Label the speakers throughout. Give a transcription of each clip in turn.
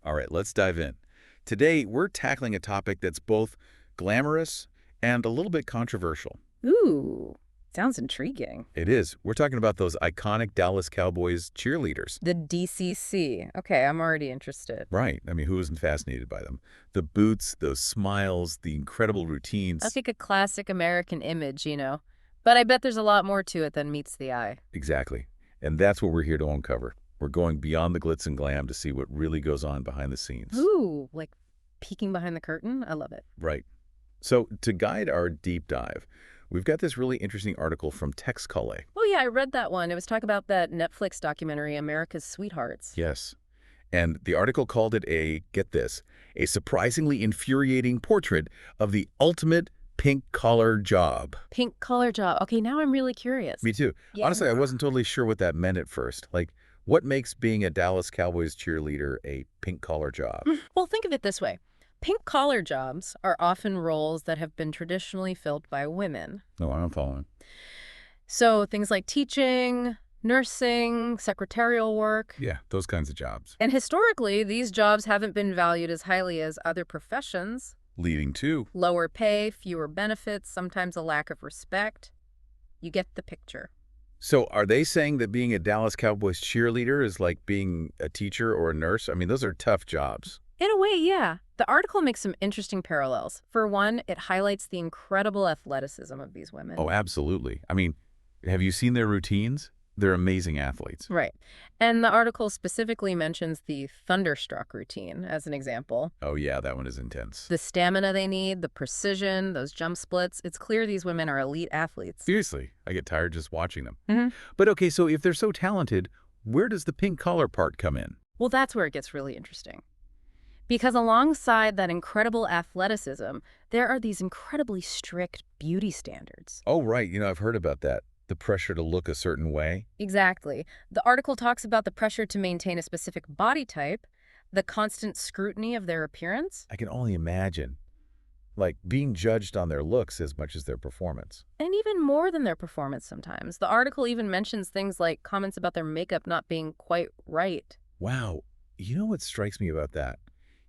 Speaker 1: All right, let's dive in. Today, we're tackling a topic that's both glamorous and a little bit controversial.
Speaker 2: Ooh, sounds intriguing.
Speaker 1: It is. We're talking about those iconic Dallas Cowboys cheerleaders.
Speaker 2: The DCC. Okay, I'm already interested.
Speaker 1: Right. I mean, who isn't fascinated by them? The boots, those smiles, the incredible
Speaker 2: That's
Speaker 1: routines.
Speaker 2: like a classic American image. But I bet there's a lot more to it than meets the eye.
Speaker 1: Exactly. And that's what we're here to uncover. We're going beyond the glitz and glam to see what really goes on behind the scenes.
Speaker 2: Ooh, like peeking behind the curtain? I love it.
Speaker 1: Right. So, to guide our deep dive, we've got this really interesting article from TextCollet.
Speaker 2: Oh, yeah, I read that one. It was talking about that Netflix documentary, America's Sweethearts.
Speaker 1: Yes. And the article called it get this, a surprisingly infuriating portrait of the ultimate pink-collar job.
Speaker 2: Pink collar job. Okay, now I'm really curious.
Speaker 1: Me too.
Speaker 2: Yeah.
Speaker 1: Honestly, I wasn't totally sure what that meant at first. Like, what makes being a Dallas Cowboys cheerleader a pink-collar job?
Speaker 2: Well, think of it this way. Pink collar jobs are often roles that have been traditionally filled by women.
Speaker 1: No, I'm following.
Speaker 2: So things like teaching, nursing, secretarial work.
Speaker 1: Yeah, those kinds of jobs.
Speaker 2: And historically, these jobs haven't been valued as highly as other professions.
Speaker 1: Leading to,
Speaker 2: Lower pay, fewer benefits, sometimes a lack of respect. You get the picture.
Speaker 1: so are they saying that being a Dallas Cowboys cheerleader is like being a teacher or a nurse? I mean, those are tough jobs.
Speaker 2: In a way, yeah. The article makes some interesting parallels. For one, it highlights the incredible athleticism of these women.
Speaker 1: Oh, absolutely. I mean, have you seen their routines? They're amazing athletes.
Speaker 2: Right. And the article specifically mentions the thunderstruck routine as an example.
Speaker 1: Oh, yeah, that one is intense.
Speaker 2: The stamina they need, the precision, those jump splits. It's clear these women are elite athletes.
Speaker 1: Seriously, I get tired just watching them.
Speaker 2: Mhm.
Speaker 1: But okay, so if they're so talented, where does the pink collar part come in?
Speaker 2: Well, that's where it gets really interesting. Because alongside that incredible athleticism, there are these incredibly strict beauty standards.
Speaker 1: Oh, right. I've heard about that. The pressure to look a certain way.
Speaker 2: Exactly. The article talks about the pressure to maintain a specific body type, the constant scrutiny of their appearance,
Speaker 1: I can only imagine. Like being judged on their looks as much as their performance.
Speaker 2: and even more than their performance sometimes. The article even mentions things like comments about their makeup not being quite right.
Speaker 1: Wow. You know what strikes me about that?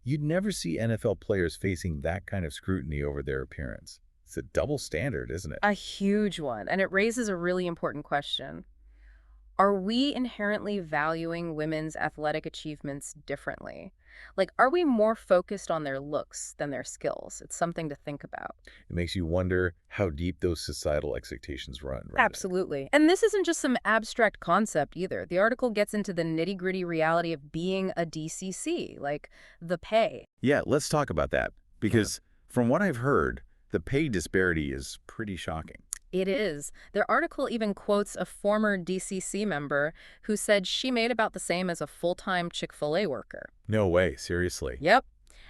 Speaker 1: You'd never see NFL players facing that kind of scrutiny over their appearance. It's a double standard, isn't it?
Speaker 2: A huge one. And it raises a really important question. Are we inherently valuing women's athletic achievements differently? Like, are we more focused on their looks than their skills? It's something to think about.
Speaker 1: It makes you wonder how deep those societal expectations run, right?
Speaker 2: Absolutely. And this isn't just some abstract concept either. The article gets into the nitty-gritty reality of being a DCC, like the pay.
Speaker 1: Yeah, let's talk about that. Because from what I've heard, the pay disparity is pretty shocking.
Speaker 2: It is. Their article even quotes a former DCC member who said she made about the same as a full-time Chick-fil-A worker.
Speaker 1: No way, seriously.
Speaker 2: Yep.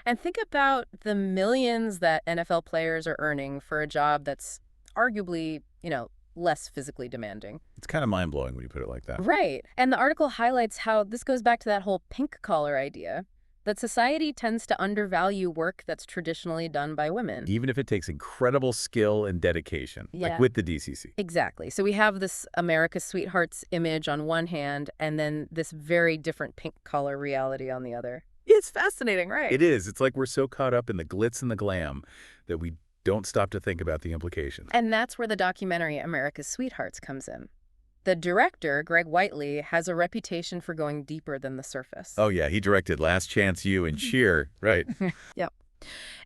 Speaker 2: And think about the millions that NFL players are earning for a job that's arguably, less physically demanding.
Speaker 1: It's kind of mind-blowing when you put it like that.
Speaker 2: Right. And the article highlights how this goes back to that whole pink collar idea, that society tends to undervalue work that's traditionally done by women.
Speaker 1: Even if it takes incredible skill and dedication,
Speaker 2: Yeah.
Speaker 1: like with the DCC.
Speaker 2: Exactly. So we have this America's Sweethearts image on one hand, and then this very different pink collar reality on the other. It's fascinating, right?
Speaker 1: It is. It's like we're so caught up in the glitz and the glam that we don't stop to think about the implications.
Speaker 2: And that's where the documentary America's Sweethearts comes in. The director, Greg Whiteley, has a reputation for going deeper than the surface.
Speaker 1: Oh, yeah, he directed Last Chance U and Cheer, right.
Speaker 2: Yep.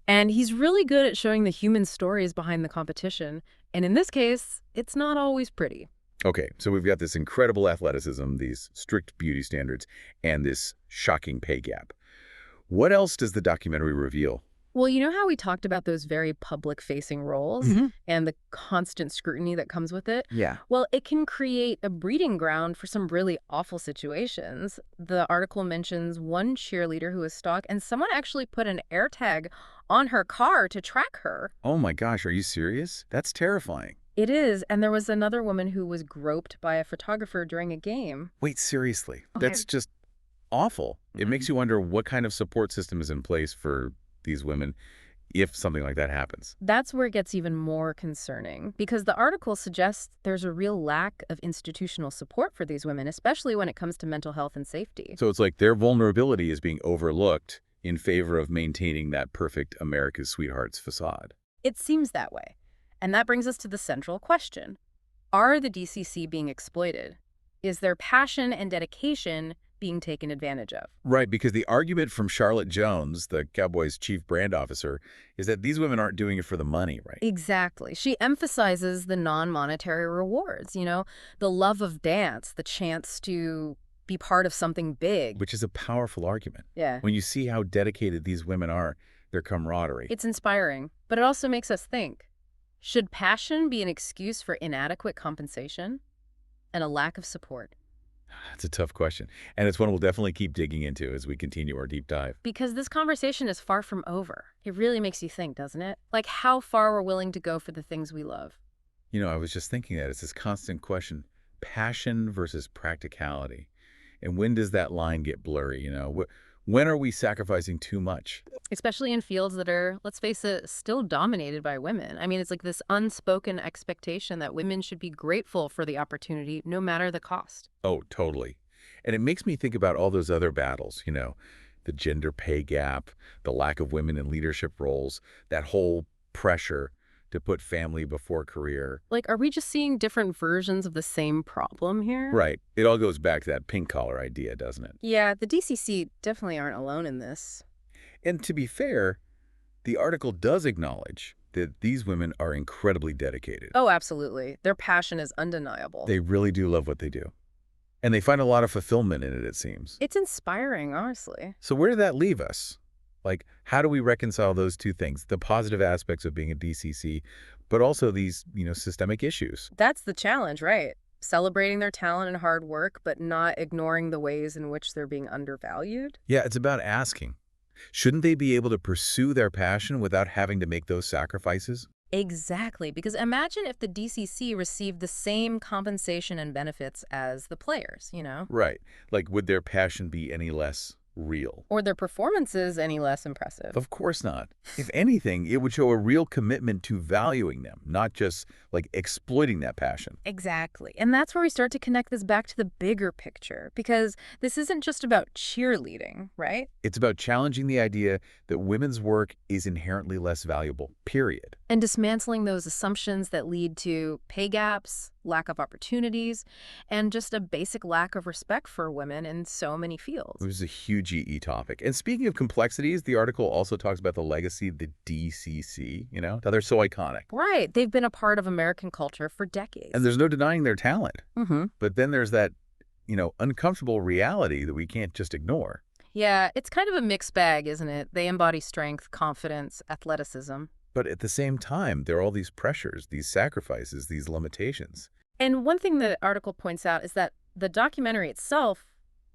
Speaker 2: And he's really good at showing the human stories behind the competition. And in this case, it's not always pretty.
Speaker 1: Okay, so we've got this incredible athleticism, these strict beauty standards, and this shocking pay gap. What else does the documentary reveal?
Speaker 2: Well, you know how we talked about those very public-facing roles
Speaker 1: Mhm.
Speaker 2: and the constant scrutiny that comes with it?
Speaker 1: Yeah.
Speaker 2: Well, it can create a breeding ground for some really awful situations. The article mentions one cheerleader who was stalked, and someone actually put an AirTag on her car to track her.
Speaker 1: Oh my gosh, are you serious? That's terrifying.
Speaker 2: It is, and there was another woman who was groped by a photographer during a game.
Speaker 1: Wait, seriously?
Speaker 2: Okay.
Speaker 1: That's just awful. It makes you wonder what kind of support system is in place for these women if something like that happens.
Speaker 2: That's where it gets even more concerning, because the article suggests there's a real lack of institutional support for these women, especially when it comes to mental health and safety.
Speaker 1: So it's like their vulnerability is being overlooked in favor of maintaining that perfect America's sweethearts facade.
Speaker 2: It seems that way. And that brings us to the central question. Are the DCC being exploited? Is their passion and dedication being taken advantage of?
Speaker 1: Right, because the argument from Charlotte Jones, the Cowboys' chief brand officer, is that these women aren't doing it for the money, right?
Speaker 2: Exactly. She emphasizes the non-monetary rewards, the love of dance, the chance to be part of something big.
Speaker 1: Which is a powerful argument.
Speaker 2: Yeah.
Speaker 1: When you see how dedicated these women are, their camaraderie.
Speaker 2: It's inspiring, but it also makes us think. Should passion be an excuse for inadequate compensation and a lack of support?
Speaker 1: That's a tough question, and it's one we'll definitely keep digging into as we continue our deep dive.
Speaker 2: Because this conversation is far from over. It really makes you think, doesn't it? Like how far we're willing to go for the things we love.
Speaker 1: I was just thinking that it's this constant question, passion versus practicality. And when does that line get blurry, When are we sacrificing too much?
Speaker 2: Especially in fields that are, let's face it, still dominated by women. I mean, it's like this unspoken expectation that women should be grateful for the opportunity, no matter the cost.
Speaker 1: Oh, totally. And it makes me think about all those other battles, the gender pay gap, the lack of women in leadership roles, that whole pressure to put family before career.
Speaker 2: Like, are we just seeing different versions of the same problem here?
Speaker 1: Right. It all goes back to that pink collar idea, doesn't it?
Speaker 2: Yeah, the DCC definitely aren't alone in this.
Speaker 1: And to be fair, the article does acknowledge that these women are incredibly dedicated.
Speaker 2: Oh, absolutely. Their passion is undeniable.
Speaker 1: They really do love what they do. And they find a lot of fulfillment in it seems.
Speaker 2: It's inspiring, honestly.
Speaker 1: So where did that leave us? Like, how do we reconcile those two things, the positive aspects of being a DCC, but also these, systemic issues?
Speaker 2: That's the challenge, right? Celebrating their talent and hard work, but not ignoring the ways in which they're being undervalued?
Speaker 1: Yeah, it's about asking. Shouldn't they be able to pursue their passion without having to make those sacrifices?
Speaker 2: Exactly, because imagine if the DCC received the same compensation and benefits as the players,
Speaker 1: Right. Like, would their passion be any less real?
Speaker 2: Or their performances any less impressive.
Speaker 1: Of course not. If anything, it would show a real commitment to valuing them, not just, like, exploiting that passion.
Speaker 2: Exactly. And that's where we start to connect this back to the bigger picture, because this isn't just about cheerleading, right?
Speaker 1: It's about challenging the idea that women's work is inherently less valuable, period.
Speaker 2: And dismantling those assumptions that lead to pay gaps, lack of opportunities, and just a basic lack of respect for women in so many fields.
Speaker 1: It was a huge EE topic. And speaking of complexities, the article also talks about the legacy of the DCC, how they're so iconic.
Speaker 2: Right. They've been a part of American culture for decades.
Speaker 1: And there's no denying their talent.
Speaker 2: Mm-hmm.
Speaker 1: But then there's that, uncomfortable reality that we can't just ignore.
Speaker 2: Yeah, it's kind of a mixed bag, isn't it? They embody strength, confidence, athleticism.
Speaker 1: But at the same time, there are all these pressures, these sacrifices, these limitations.
Speaker 2: And one thing the article points out is that the documentary itself,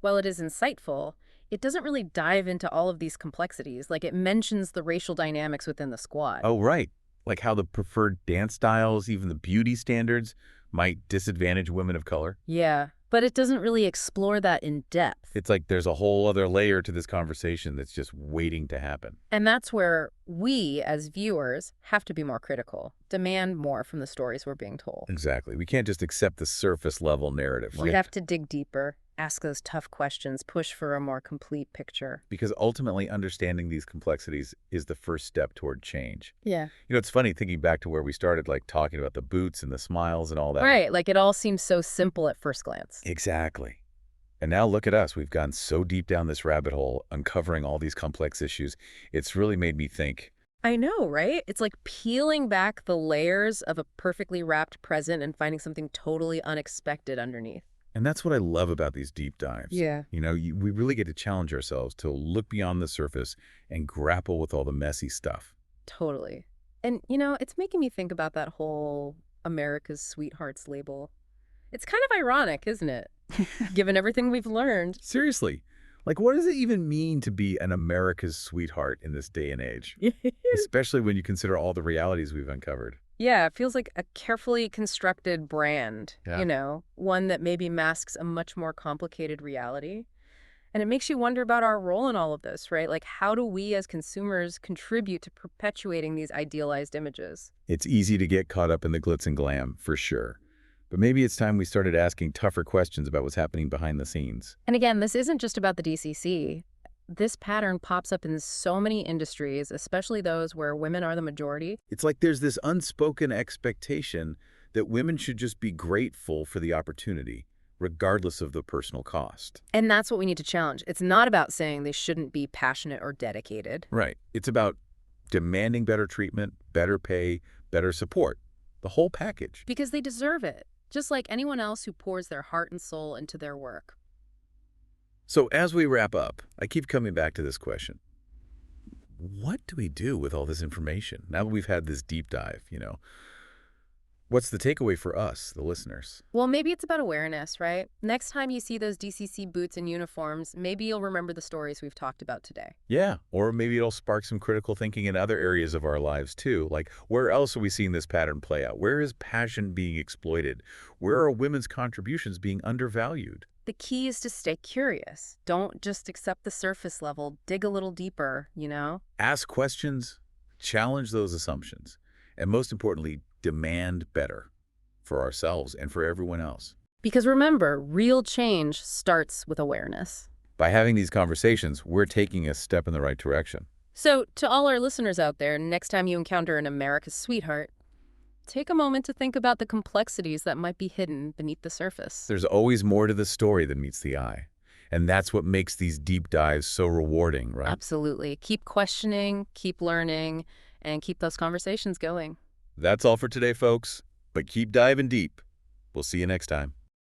Speaker 2: while it is insightful, it doesn't really dive into all of these complexities. Like, it mentions the racial dynamics within the squad.
Speaker 1: Oh, right. Like how the preferred dance styles, even the beauty standards, might disadvantage women of color.
Speaker 2: Yeah, but it doesn't really explore that in depth.
Speaker 1: It's like there's a whole other layer to this conversation that's just waiting to happen.
Speaker 2: And that's where we, as viewers, have to be more critical, demand more from the stories we're being told.
Speaker 1: Exactly. We can't just accept the surface level narrative.
Speaker 2: We have to dig deeper, ask those tough questions, push for a more complete picture.
Speaker 1: Because ultimately understanding these complexities is the first step toward change.
Speaker 2: Yeah.
Speaker 1: It's funny thinking back to where we started, like talking about the boots and the smiles and all that.
Speaker 2: Right. Like, it all seems so simple at first glance.
Speaker 1: Exactly. And now look at us. We've gone so deep down this rabbit hole, uncovering all these complex issues. It's really made me think.
Speaker 2: I know, right? It's like peeling back the layers of a perfectly wrapped present and finding something totally unexpected underneath.
Speaker 1: And that's what I love about these deep dives.
Speaker 2: Yeah.
Speaker 1: We really get to challenge ourselves to look beyond the surface and grapple with all the messy stuff.
Speaker 2: Totally. And, it's making me think about that whole America's Sweethearts label. It's kind of ironic, isn't it? Given everything we've learned.
Speaker 1: Seriously. Like, what does it even mean to be an America's sweetheart in this day and age? Especially when you consider all the realities we've uncovered.
Speaker 2: Yeah, it feels like a carefully constructed brand,
Speaker 1: Yeah.
Speaker 2: one that maybe masks a much more complicated reality. And it makes you wonder about our role in all of this, right? Like, how do we as consumers contribute to perpetuating these idealized images?
Speaker 1: It's easy to get caught up in the glitz and glam, for sure. But maybe it's time we started asking tougher questions about what's happening behind the scenes.
Speaker 2: And again, this isn't just about the DCC. This pattern pops up in so many industries, especially those where women are the majority.
Speaker 1: It's like there's this unspoken expectation that women should just be grateful for the opportunity, regardless of the personal cost.
Speaker 2: And that's what we need to challenge. It's not about saying they shouldn't be passionate or dedicated,
Speaker 1: Right. It's about demanding better treatment, better pay, better support. The whole package.
Speaker 2: because they deserve it, just like anyone else who pours their heart and soul into their work.
Speaker 1: So as we wrap up, I keep coming back to this question. What do we do with all this information? Now that we've had this deep dive. What's the takeaway for us, the listeners?
Speaker 2: Well, maybe it's about awareness, right? Next time you see those DCC boots and uniforms, maybe you'll remember the stories we've talked about today.
Speaker 1: Yeah, or maybe it'll spark some critical thinking in other areas of our lives too. Like, where else are we seeing this pattern play out? Where is passion being exploited? Where are women's contributions being undervalued?
Speaker 2: The key is to stay curious. Don't just accept the surface level. Dig a little deeper.
Speaker 1: Ask questions, challenge those assumptions, and most importantly, demand better for ourselves and for everyone else.
Speaker 2: Because remember, real change starts with awareness.
Speaker 1: By having these conversations, we're taking a step in the right direction.
Speaker 2: So, to all our listeners out there, next time you encounter an America's sweetheart, take a moment to think about the complexities that might be hidden beneath the surface.
Speaker 1: There's always more to the story than meets the eye. And that's what makes these deep dives so rewarding, right?
Speaker 2: Absolutely. Keep questioning, keep learning, and keep those conversations going.
Speaker 1: That's all for today, folks. But keep diving deep. We'll see you next time.